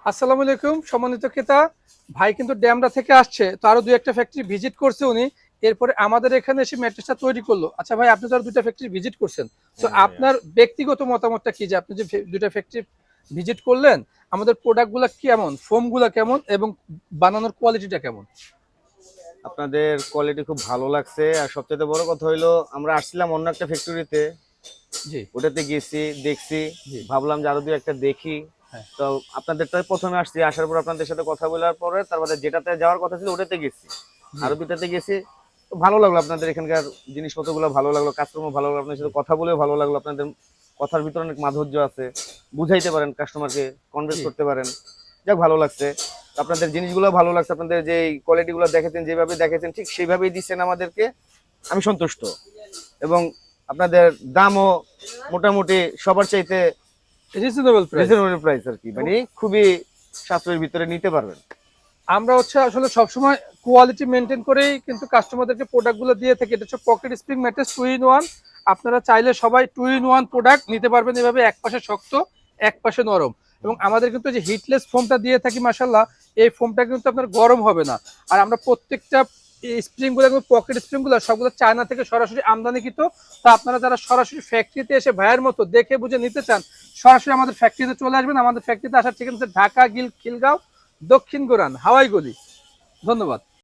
আসসালামু আলাইকুম সম্মানিত ক্রেতা ভাই কিন্তু ড্যামরা থেকে আসছে, তো আরো দুই একটা ফ্যাক্টরি ভিজিট করছে উনি। এরপরে আমাদের এখানে এসে ম্যাট্রেসটা তৈরি করলো। আচ্ছা ভাই, আপনি তো আর দুইটা ফ্যাক্টরি ভিজিট করছেন, তো হ্যাঁ ভাইয়া। আপনার ব্যক্তিগত মতামতটা কি যে আপনি যে দুইটা ফ্যাক্টরি ভিজিট করলেন, আমাদের প্রোডাক্টগুলো কেমন, ফোমগুলো কেমন এবং বানানোর কোয়ালিটিটা কেমন? আপনাদের কোয়ালিটি খুব ভালো লাগছে, আর সবচেয়ে বড় কথা হইলো আমরা আসছিলাম অন্য একটা ফ্যাক্টরিতে, জি ওটাতে গেছি দেখছি, জি। ভাবলাম যে আরো দুই একটা দেখি। হ্যাঁ তো আপনাদেরটাই প্রথমে আসছি, আসার পর আপনাদের সাথে কথা বলার পরে তারপরে যেটাতে যাওয়ার কথা ছিল ওটাতে গেছি, জি আরো দুটাতে গেছি। তো ভালো লাগলো, আপনাদের এখানকার জিনিসপত্রগুলো ভালো লাগলো, কাস্টমার ভালো লাগলো, আপনার সাথে কথা বলেও ভালো লাগলো। আপনাদের কথার ভিতরে অনেক মাধুর্য আছে, বুঝাইতে পারেন কাস্টমারকে, কনভিন্স জি করতে পারেন। যাক, ভালো লাগছে। আপনাদের জিনিসগুলো ভালো লাগছে, আপনাদের যে কোয়ালিটিগুলো দেখেছেন, যেভাবে দেখেছেন ঠিক সেইভাবেই দিচ্ছেন আমাদেরকে, আমি সন্তুষ্ট। এবং আপনাদের দামও মোটামুটি সবার চাইতে রিজনেবল প্রাইস। রিজনেবল প্রাইস আর কি, মানে খুবই সাশ্রয়ের ভিতরে নিতে পারবেন। আমরা আসলে সবসময় কোয়ালিটি মেনটেন করেই কিন্তু কাস্টমারদেরকে প্রোডাক্টগুলো দিয়ে থাকি। এটা হচ্ছে পকেট স্প্রিং ম্যাট্রেস 2 in 1। আপনারা চাইলে সবাই 2 in 1 প্রোডাক্ট নিতে পারবেন এভাবে, এক পাশে শক্ত এক পাশে নরম। এবং আমাদের কিন্তু যে হিটলেস ফোমটা দিয়ে থাকি মাশাল্লাহ, এই ফোমটা কিন্তু আপনার গরম হবে না। আর আমরা প্রত্যেকটা স্প্রিংগুলো, পকেট স্প্রিংগুলো সবগুলো চায়না থেকে সরাসরি আমদানিকৃত। তো আপনারা যারা সরাসরি ফ্যাক্টরিতে এসে ভাইয়ের মতো দেখে বুঝে নিতে চান, সরাসরি আমাদের ফ্যাক্টরিতে চলে আসবেন। আমাদের ফ্যাক্টরিতে আসার ঠিকানা হচ্ছে ঢাকা খিলগাঁও, দক্ষিণ গোরান, হাওয়াই গলি। ধন্যবাদ।